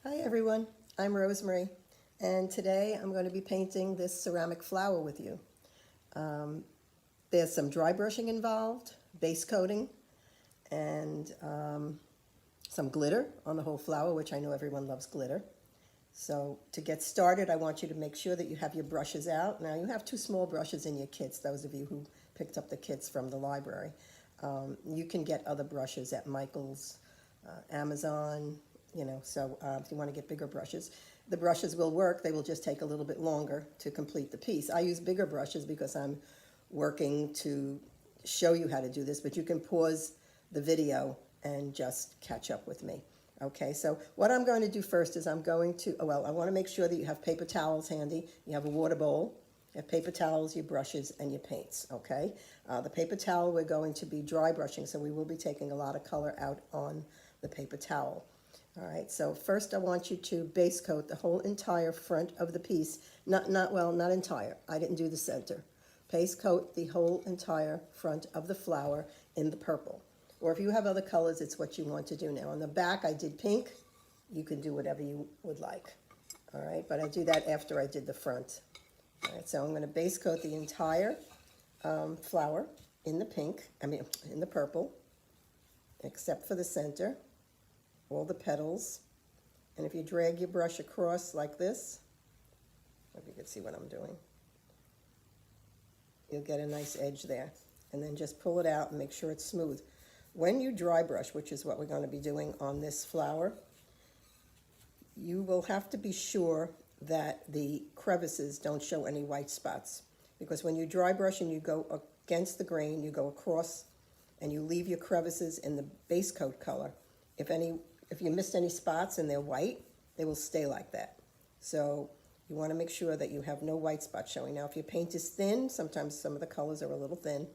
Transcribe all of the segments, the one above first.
Hi everyone, I'm Rosemarie, and today I'm going to be painting this ceramic flower with you. There's some dry brushing involved, base coating, and some glitter on the whole flower, which I know everyone loves glitter. So to get started, I want you to make sure that you have your brushes out. Now you have two small brushes in your kits, those of you who picked up the kits from the library. You can get other brushes at Michael's, Amazon, so if you want to get bigger brushes. The brushes will work, they will just take a little bit longer to complete the piece. I use bigger brushes because I'm working to show you how to do this, but you can pause the video and just catch up with me. Okay, so what I'm going to do first is I want to make sure that you have paper towels handy, you have a water bowl, you have paper towels, your brushes, and your paints, okay? The paper towel, we're going to be dry brushing, so we will be taking a lot of color out on the paper towel. All right, so first I want you to base coat the whole entire front of the piece. Not entire. I didn't do the center. Base coat the whole entire front of the flower in the purple. Or if you have other colors, it's what you want to do now. On the back, I did pink. You can do whatever you would like. All right, but I do that after I did the front. All right, so I'm going to base coat the entire flower in the in the purple, except for the center, all the petals. And if you drag your brush across like this, hope you can see what I'm doing, you'll get a nice edge there. And then just pull it out and make sure it's smooth. When you dry brush, which is what we're going to be doing on this flower, you will have to be sure that the crevices don't show any white spots. Because when you dry brush and you go against the grain, you go across and you leave your crevices in the base coat color. If you missed any spots and they're white, they will stay like that. So you want to make sure that you have no white spots showing. Now, if your paint is thin, sometimes some of the colors are a little thin.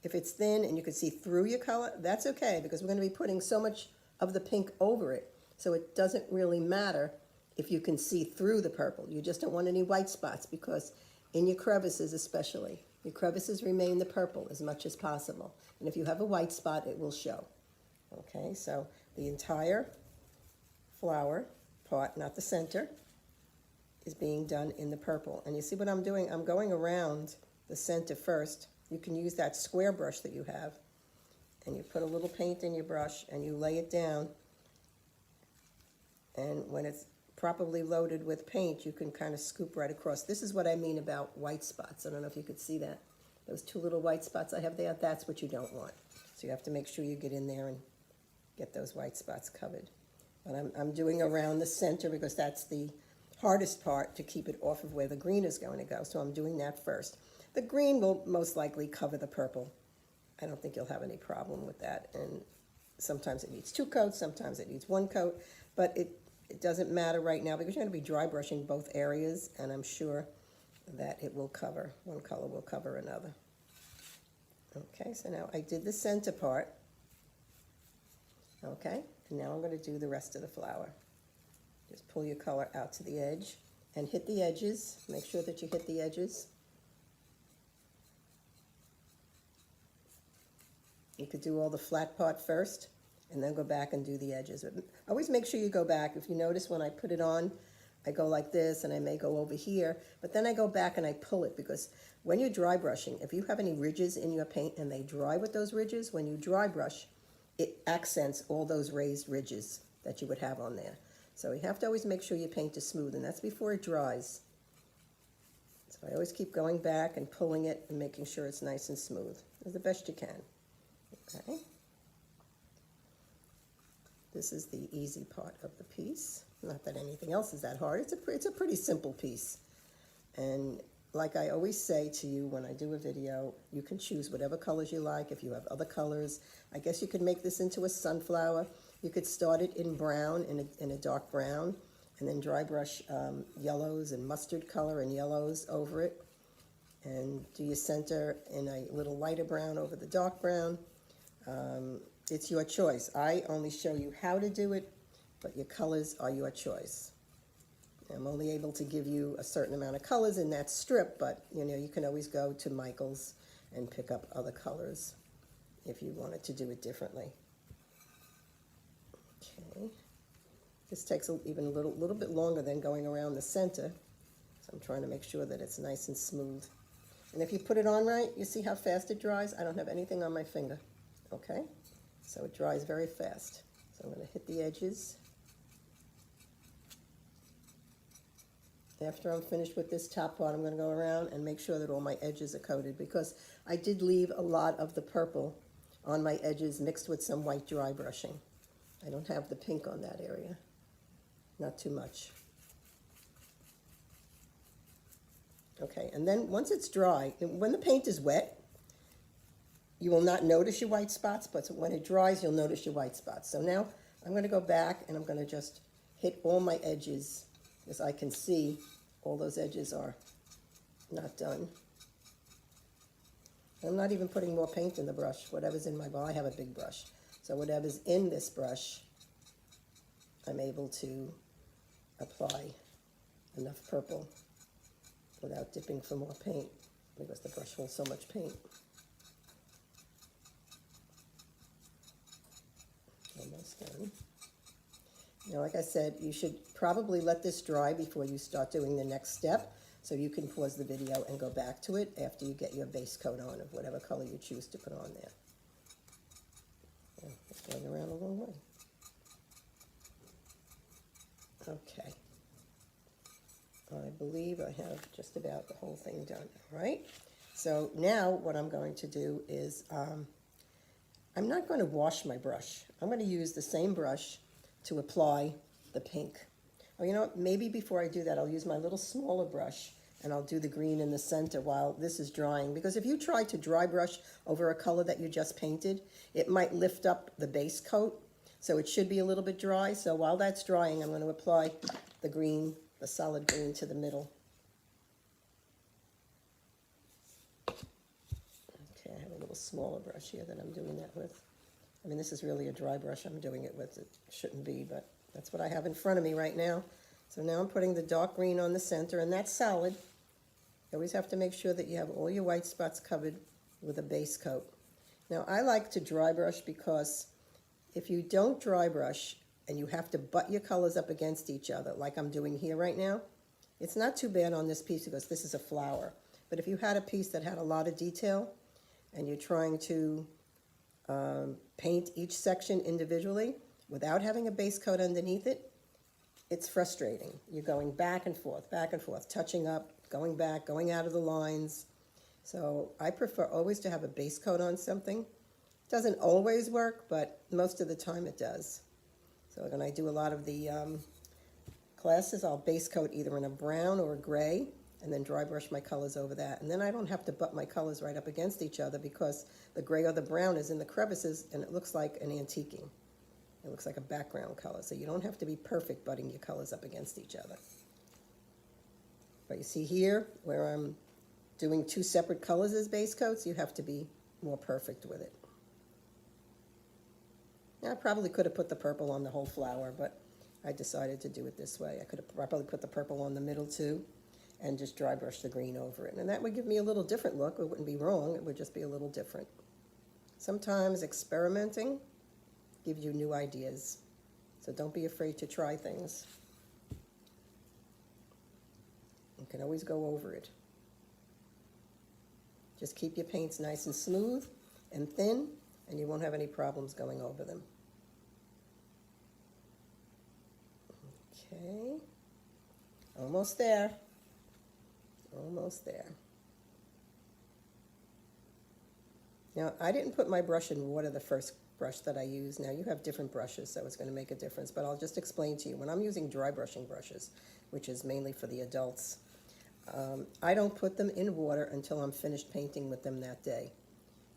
If it's thin and you can see through your color, that's okay, because we're going to be putting so much of the pink over it. So it doesn't really matter if you can see through the purple. You just don't want any white spots, because in your crevices especially, your crevices remain the purple as much as possible. And if you have a white spot, it will show. Okay, so the entire flower part, not the center, is being done in the purple. And you see what I'm doing? I'm going around the center first. You can use that square brush that you have, and you put a little paint in your brush and you lay it down. And when it's properly loaded with paint, you can kind of scoop right across. This is what I mean about white spots. I don't know if you could see that. Those two little white spots I have there, that's what you don't want. So you have to make sure you get in there and get those white spots covered. But I'm doing around the center because that's the hardest part, to keep it off of where the green is going to go. So I'm doing that first. The green will most likely cover the purple. I don't think you'll have any problem with that. And sometimes it needs two coats, sometimes it needs one coat, but it doesn't matter right now because you're going to be dry brushing both areas, and I'm sure that it will cover, one color will cover another. Okay, so now I did the center part. Okay, and now I'm going to do the rest of the flower. Just pull your color out to the edge and hit the edges. Make sure that you hit the edges. You could do all the flat part first and then go back and do the edges. But always make sure you go back. If you notice, when I put it on, I go like this and I may go over here, but then I go back and I pull it, because when you're dry brushing, if you have any ridges in your paint and they dry with those ridges, when you dry brush, it accents all those raised ridges that you would have on there. So you have to always make sure your paint is smooth, and that's before it dries. So I always keep going back and pulling it and making sure it's nice and smooth as the best you can. Okay. This is the easy part of the piece. Not that anything else is that hard. It's a pretty simple piece. And like I always say to you when I do a video, you can choose whatever colors you like. If you have other colors, I guess you could make this into a sunflower. You could start it in brown, in a dark brown, and then dry brush yellows and mustard color and yellows over it. And do your center in a little lighter brown over the dark brown. It's your choice. I only show you how to do it, but your colors are your choice. I'm only able to give you a certain amount of colors in that strip, but you can always go to Michael's and pick up other colors if you wanted to do it differently. Okay. This takes even a little bit longer than going around the center. So I'm trying to make sure that it's nice and smooth. And if you put it on right, you see how fast it dries? I don't have anything on my finger, okay? So it dries very fast. So I'm going to hit the edges. After I'm finished with this top part, I'm going to go around and make sure that all my edges are coated, because I did leave a lot of the purple on my edges mixed with some white dry brushing. I don't have the pink on that area. Not too much. Okay, and then once it's dry, when the paint is wet, you will not notice your white spots, but when it dries, you'll notice your white spots. So now I'm going to go back and I'm going to just hit all my edges, because I can see all those edges are not done. I'm not even putting more paint in the brush. Whatever's in my, well, I have a big brush. So whatever's in this brush, I'm able to apply enough purple without dipping for more paint, because the brush holds so much paint. Almost done. Now, like I said, you should probably let this dry before you start doing the next step, so you can pause the video and go back to it after you get your base coat on of whatever color you choose to put on there. It's going around a long way. Okay. I believe I have just about the whole thing done, all right? So now what I'm going to do is, I'm not going to wash my brush. I'm going to use the same brush to apply the pink. Oh, you know what? Maybe before I do that, I'll use my little smaller brush and I'll do the green in the center while this is drying. Because if you try to dry brush over a color that you just painted, it might lift up the base coat. So it should be a little bit dry. So while that's drying, I'm going to apply the green, the solid green, to the middle. Okay, I have a little smaller brush here that I'm doing that with. I mean, this is really a dry brush I'm doing it with. It shouldn't be, but that's what I have in front of me right now. So now I'm putting the dark green on the center, and that's solid. You always have to make sure that you have all your white spots covered with a base coat. Now, I like to dry brush because if you don't dry brush and you have to butt your colors up against each other, like I'm doing here right now, it's not too bad on this piece because this is a flower. But if you had a piece that had a lot of detail and you're trying to paint each section individually without having a base coat underneath it, it's frustrating. You're going back and forth, touching up, going back, going out of the lines. So I prefer always to have a base coat on something. Doesn't always work, but most of the time it does. So when I do a lot of the classes, I'll base coat either in a brown or a gray, and then dry brush my colors over that. And then I don't have to butt my colors right up against each other because the gray or the brown is in the crevices and it looks like an antiquing. It looks like a background color. So you don't have to be perfect butting your colors up against each other. But you see here, where I'm doing two separate colors as base coats, you have to be more perfect with it. Now, I probably could have put the purple on the whole flower, but I decided to do it this way. I could have probably put the purple on the middle too, and just dry brush the green over it. And that would give me a little different look. It wouldn't be wrong, it would just be a little different. Sometimes experimenting gives you new ideas. So don't be afraid to try things. You can always go over it. Just keep your paints nice and smooth and thin, and you won't have any problems going over them. Okay, almost there. Almost there. Now, I didn't put my brush in water the first brush that I used. Now, you have different brushes, so it's going to make a difference, but I'll just explain to you. When I'm using dry brushing brushes, which is mainly for the adults, I don't put them in water until I'm finished painting with them that day.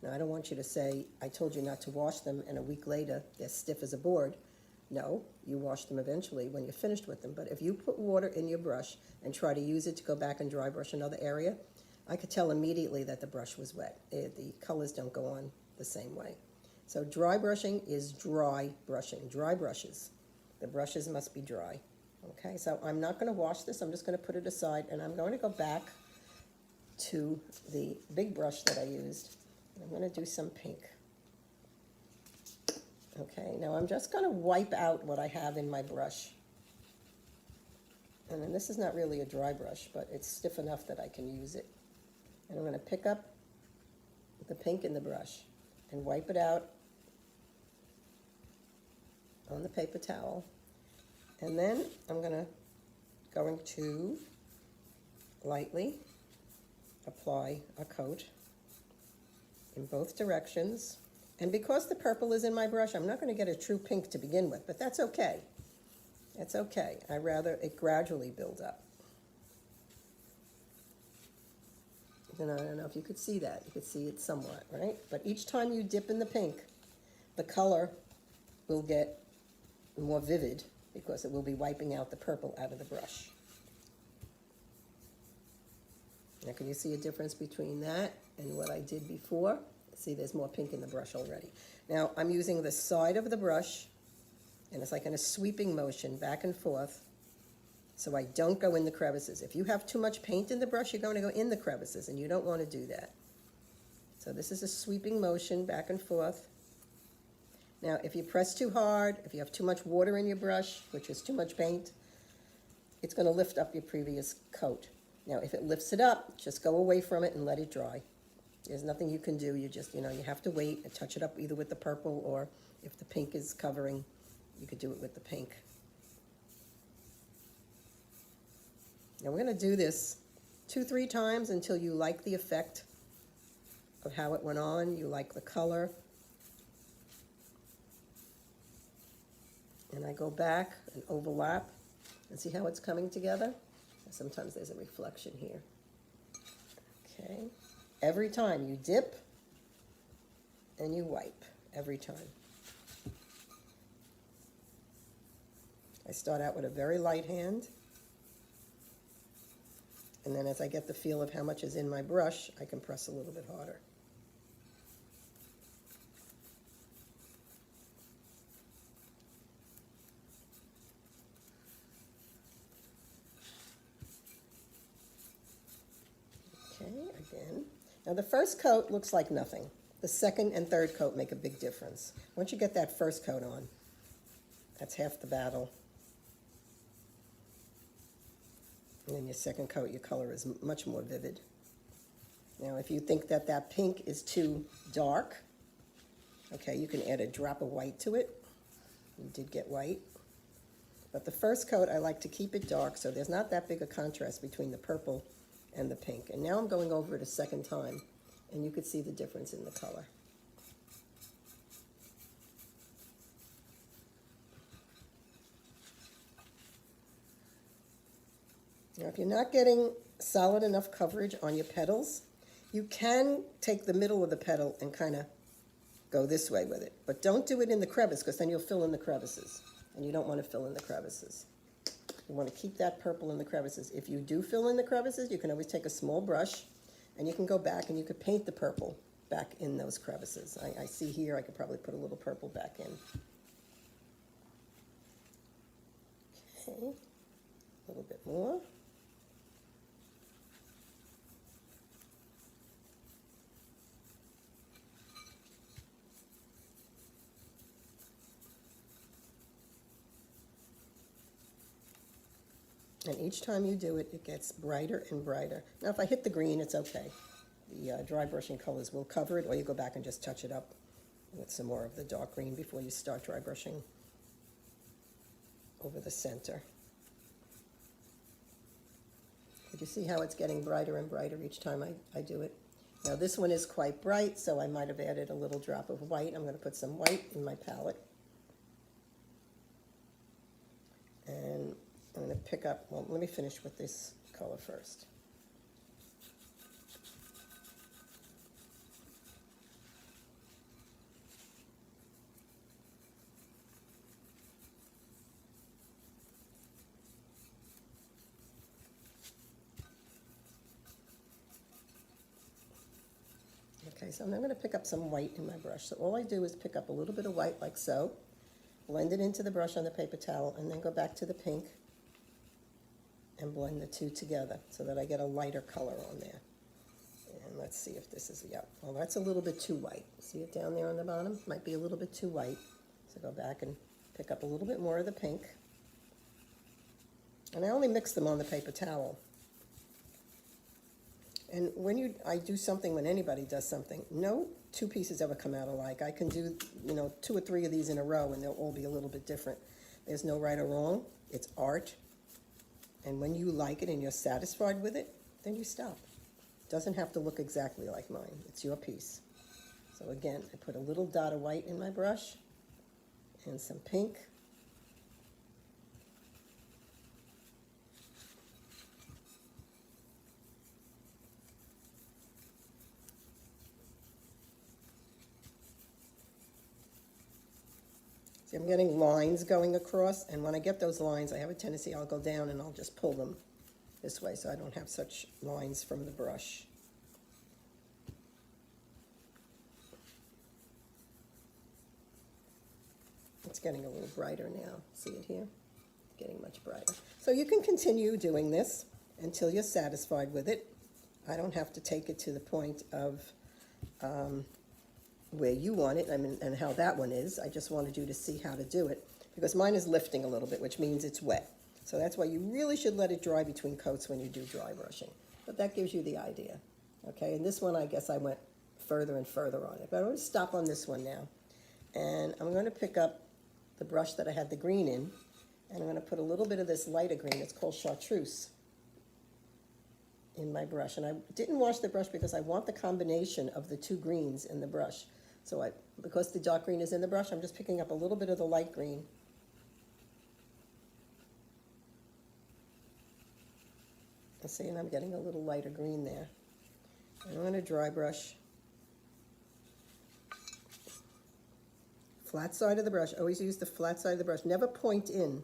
Now, I don't want you to say, I told you not to wash them, and a week later, they're stiff as a board. No, you wash them eventually when you're finished with them. But if you put water in your brush and try to use it to go back and dry brush another area, I could tell immediately that the brush was wet. The colors don't go on the same way. So dry brushing is dry brushing, dry brushes. The brushes must be dry. Okay, so I'm not going to wash this. I'm just going to put it aside, and I'm going to go back to the big brush that I used. I'm going to do some pink. Okay, now I'm just going to wipe out what I have in my brush. And then this is not really a dry brush, but it's stiff enough that I can use it. And I'm going to pick up the pink in the brush and wipe it out on the paper towel. And then I'm going to lightly apply a coat in both directions. And because the purple is in my brush, I'm not going to get a true pink to begin with, but that's okay. It's okay. I'd rather it gradually build up. And I don't know if you could see that. You could see it somewhat, right? But each time you dip in the pink, the color will get more vivid because it will be wiping out the purple out of the brush. Now, can you see a difference between that and what I did before? See, there's more pink in the brush already. Now, I'm using the side of the brush, and it's like in a sweeping motion back and forth, so I don't go in the crevices. If you have too much paint in the brush, you're going to go in the crevices, and you don't want to do that. So this is a sweeping motion back and forth. Now, if you press too hard, if you have too much water in your brush, which is too much paint, it's going to lift up your previous coat. Now, if it lifts it up, just go away from it and let it dry. There's nothing you can do. You just, you have to wait and touch it up either with the purple, or if the pink is covering, you could do it with the pink. Now we're going to do this 2-3 times until you like the effect of how it went on. You like the color. And I go back and overlap and see how it's coming together. Sometimes there's a reflection here. Okay. Every time you dip and you wipe. Every time. I start out with a very light hand. And then as I get the feel of how much is in my brush, I can press a little bit harder. Okay, again. Now the first coat looks like nothing. The second and third coat make a big difference. Once you get that first coat on, that's half the battle. And then your second coat, your color is much more vivid. Now, if you think that that pink is too dark, okay, you can add a drop of white to it. You did get white. But the first coat, I like to keep it dark, so there's not that big a contrast between the purple and the pink. And now I'm going over it a second time, and you could see the difference in the color. Now, if you're not getting solid enough coverage on your petals, you can take the middle of the petal and kind of go this way with it. But don't do it in the crevice, because then you'll fill in the crevices. And you don't want to fill in the crevices. You want to keep that purple in the crevices. If you do fill in the crevices, you can always take a small brush, and you can go back and you could paint the purple back in those crevices. I see here I could probably put a little purple back in. Okay, a little bit more. And each time you do it, it gets brighter and brighter. Now, if I hit the green, it's okay. The dry brushing colors will cover it, or you go back and just touch it up with some more of the dark green before you start dry brushing over the center. But you see how it's getting brighter and brighter each time I do it? Now, this one is quite bright, so I might have added a little drop of white. I'm going to put some white in my palette. And I'm going to pick up, well, let me finish with this color first. Okay, so now I'm going to pick up some white in my brush. So all I do is pick up a little bit of white like so, blend it into the brush on the paper towel, and then go back to the pink and blend the two together so that I get a lighter color on there. And let's see if this is, yeah, well, that's a little bit too white. See it down there on the bottom? Might be a little bit too white. So go back and pick up a little bit more of the pink. And I only mix them on the paper towel. And when I do something, when anybody does something, no two pieces ever come out alike. I can do, 2 or 3 of these in a row and they'll all be a little bit different. There's no right or wrong. It's art. And when you like it and you're satisfied with it, then you stop. It doesn't have to look exactly like mine. It's your piece. So again, I put a little dot of white in my brush and some pink. See, I'm getting lines going across, and when I get those lines, I have a tendency I'll go down and I'll just pull them this way so I don't have such lines from the brush. It's getting a little brighter now. See it here? Getting much brighter. So you can continue doing this until you're satisfied with it. I don't have to take it to the point of where you want it, and how that one is. I just wanted you to see how to do it, because mine is lifting a little bit, which means it's wet. So that's why you really should let it dry between coats when you do dry brushing. But that gives you the idea. Okay, and this one, I guess I went further and further on it. But I'm going to stop on this one now. And I'm going to pick up the brush that I had the green in, and I'm going to put a little bit of this lighter green. It's called chartreuse in my brush. And I didn't wash the brush because I want the combination of the 2 greens in the brush. So because the dark green is in the brush, I'm just picking up a little bit of the light green. See, and I'm getting a little lighter green there. And I'm going to dry brush. Flat side of the brush. Always use the flat side of the brush. Never point in.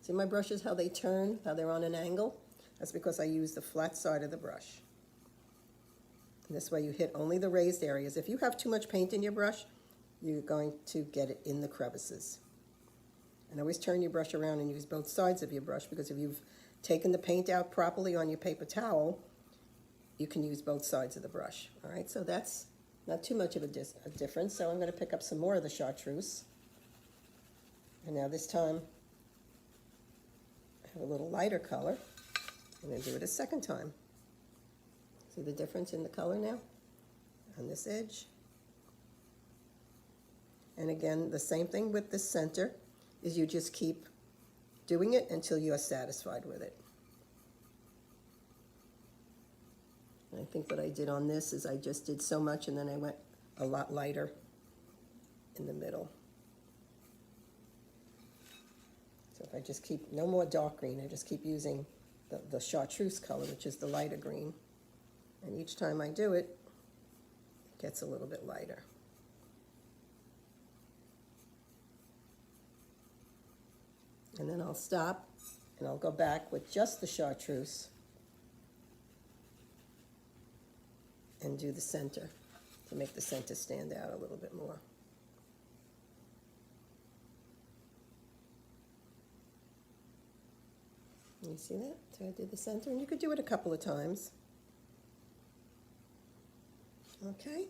See my brushes, how they turn, how they're on an angle? That's because I use the flat side of the brush. And this way you hit only the raised areas. If you have too much paint in your brush, you're going to get it in the crevices. And always turn your brush around and use both sides of your brush, because if you've taken the paint out properly on your paper towel, you can use both sides of the brush. All right, so that's not too much of a difference. So I'm going to pick up some more of the chartreuse. And now this time, I have a little lighter color. I'm going to do it a second time. See the difference in the color now on this edge? And again, the same thing with the center, is you just keep doing it until you are satisfied with it. And I think what I did on this is I just did so much and then I went a lot lighter in the middle. So if I just keep, no more dark green, I just keep using the chartreuse color, which is the lighter green. And each time I do it, it gets a little bit lighter. And then I'll stop and I'll go back with just the chartreuse and do the center to make the center stand out a little bit more. You see that? So I did the center, and you could do it a couple of times. Okay?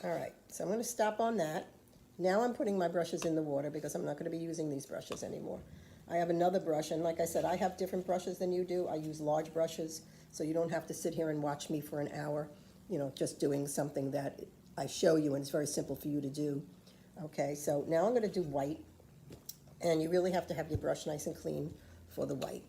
All right, so I'm going to stop on that. Now I'm putting my brushes in the water because I'm not going to be using these brushes anymore. I have another brush, and like I said, I have different brushes than you do. I use large brushes, so you don't have to sit here and watch me for an hour, just doing something that I show you, and it's very simple for you to do. Okay, so now I'm going to do white, and you really have to have your brush nice and clean for the white.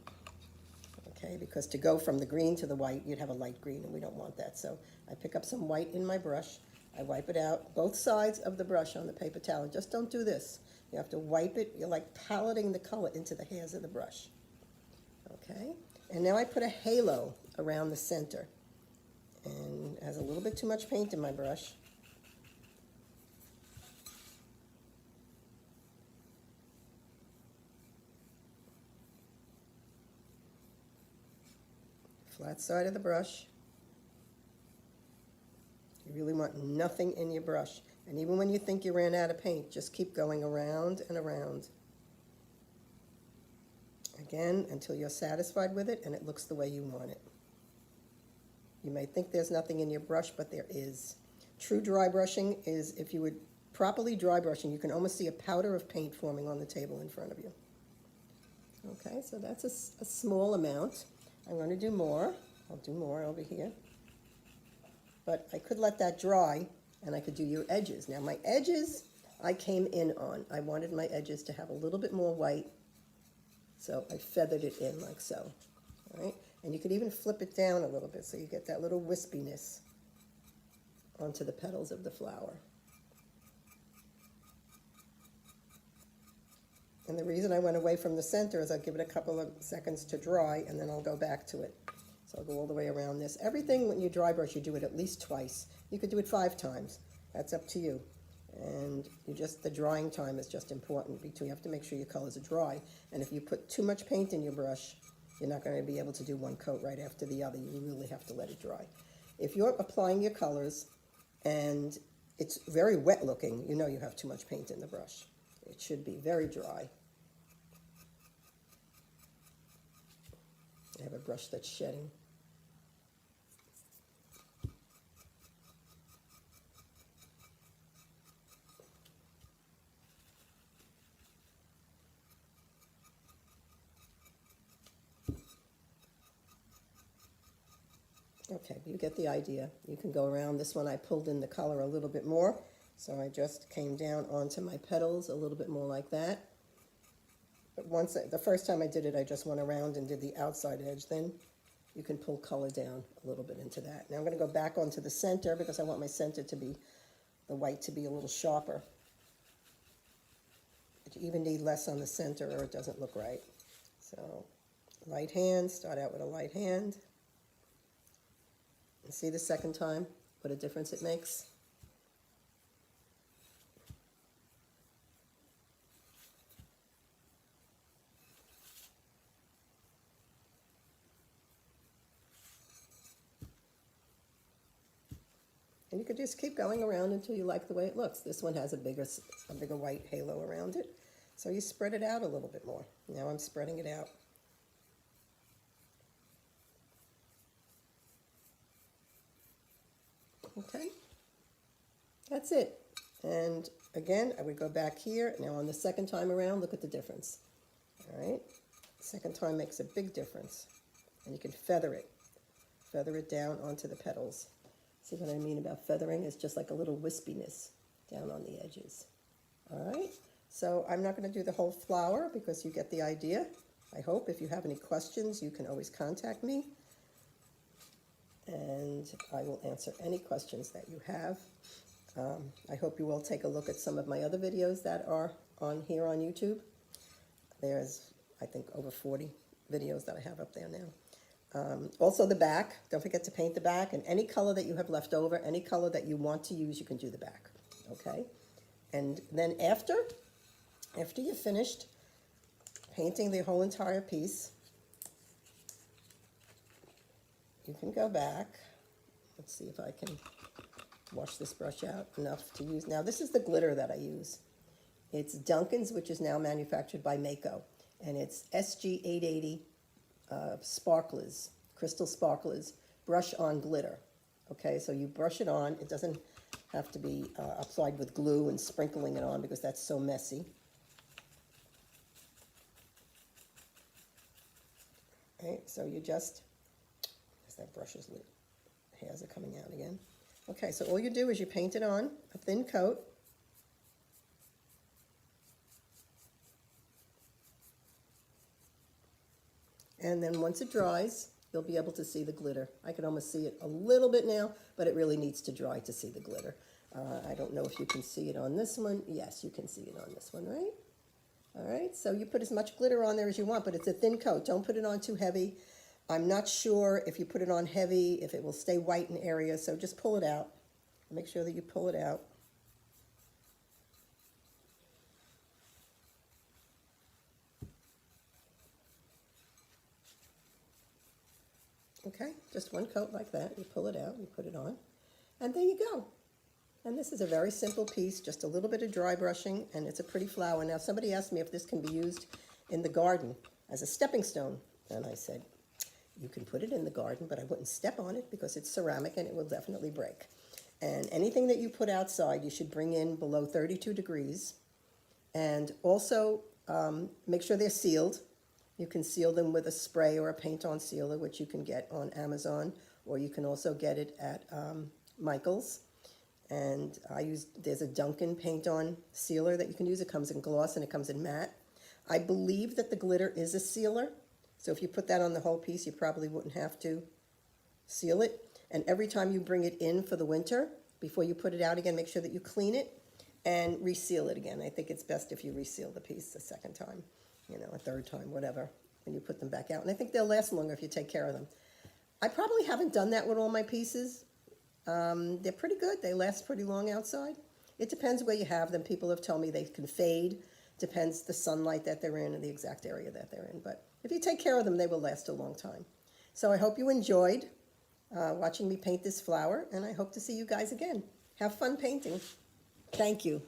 Okay, because to go from the green to the white, you'd have a light green, and we don't want that. So I pick up some white in my brush. I wipe it out, both sides of the brush on the paper towel. Just don't do this. You have to wipe it. You're like paleting the color into the hairs of the brush. Okay, and now I put a halo around the center. And it has a little bit too much paint in my brush. Flat side of the brush. You really want nothing in your brush. And even when you think you ran out of paint, just keep going around and around. Again, until you're satisfied with it and it looks the way you want it. You may think there's nothing in your brush, but there is. True dry brushing is, if you would properly dry brushing, you can almost see a powder of paint forming on the table in front of you. Okay, so that's a small amount. I'm going to do more. I'll do more over here. But I could let that dry, and I could do your edges. Now my edges, I came in on. I wanted my edges to have a little bit more white, so I feathered it in like so. All right, and you could even flip it down a little bit so you get that little wispiness onto the petals of the flower. And the reason I went away from the center is I'll give it a couple of seconds to dry, and then I'll go back to it. So I'll go all the way around this. Everything, when you dry brush, you do it at least twice. You could do it 5 times. That's up to you. And the drying time is just important. You have to make sure your colors are dry. And if you put too much paint in your brush, you're not going to be able to do one coat right after the other. You really have to let it dry. If you're applying your colors and it's very wet looking, you know you have too much paint in the brush. It should be very dry. I have a brush that's shedding. Okay, you get the idea. You can go around. This one I pulled in the color a little bit more, so I just came down onto my petals a little bit more like that. But the first time I did it, I just went around and did the outside edge. Then you can pull color down a little bit into that. Now I'm going to go back onto the center because I want my center to be, the white to be a little sharper. But you even need less on the center or it doesn't look right. So light hand, start out with a light hand. And see the second time what a difference it makes? And you could just keep going around until you like the way it looks. This one has a bigger white halo around it. So you spread it out a little bit more. Now I'm spreading it out. Okay, that's it. And again, I would go back here. Now on the second time around, look at the difference. All right, second time makes a big difference. And you can feather it down onto the petals. See what I mean about feathering? It's just like a little wispiness down on the edges. All right, so I'm not going to do the whole flower because you get the idea. I hope if you have any questions, you can always contact me. And I will answer any questions that you have. I hope you will take a look at some of my other videos that are on here on YouTube. There's, I think, over 40 videos that I have up there now. Also the back, don't forget to paint the back, and any color that you have left over, any color that you want to use, you can do the back, okay? And then after you're finished painting the whole entire piece, you can go back. Let's see if I can wash this brush out enough to use. Now this is the glitter that I use. It's Duncan's, which is now manufactured by Mako, and it's SG880 sparklers, crystal sparklers, brush on glitter. Okay, so you brush it on. It doesn't have to be applied with glue and sprinkling it on because that's so messy. Right, so you just, as that brush's hairs are coming out again. Okay, so all you do is you paint it on a thin coat. And then once it dries, you'll be able to see the glitter. I can almost see it a little bit now, but it really needs to dry to see the glitter. I don't know if you can see it on this one. Yes, you can see it on this one, right? All right, so you put as much glitter on there as you want, but it's a thin coat. Don't put it on too heavy. I'm not sure if you put it on heavy, if it will stay white in areas, so just pull it out. Make sure that you pull it out. Okay, just one coat like that. You pull it out, you put it on, and there you go. And this is a very simple piece, just a little bit of dry brushing, and it's a pretty flower. Now, somebody asked me if this can be used in the garden as a stepping stone, and I said, you can put it in the garden, but I wouldn't step on it because it's ceramic and it will definitely break. And anything that you put outside, you should bring in below 32 degrees. And also make sure they're sealed. You can seal them with a spray or a paint-on sealer, which you can get on Amazon, or you can also get it at Michael's. And there's a Dunkin' paint-on sealer that you can use. It comes in gloss and it comes in matte. I believe that the glitter is a sealer, so if you put that on the whole piece, you probably wouldn't have to seal it. And every time you bring it in for the winter, before you put it out again, make sure that you clean it and reseal it again. I think it's best if you reseal the piece a second time, a third time, whatever, when you put them back out. And I think they'll last longer if you take care of them. I probably haven't done that with all my pieces. They're pretty good. They last pretty long outside. It depends where you have them. People have told me they can fade. Depends the sunlight that they're in and the exact area that they're in. But if you take care of them, they will last a long time. So I hope you enjoyed watching me paint this flower, and I hope to see you guys again. Have fun painting. Thank you.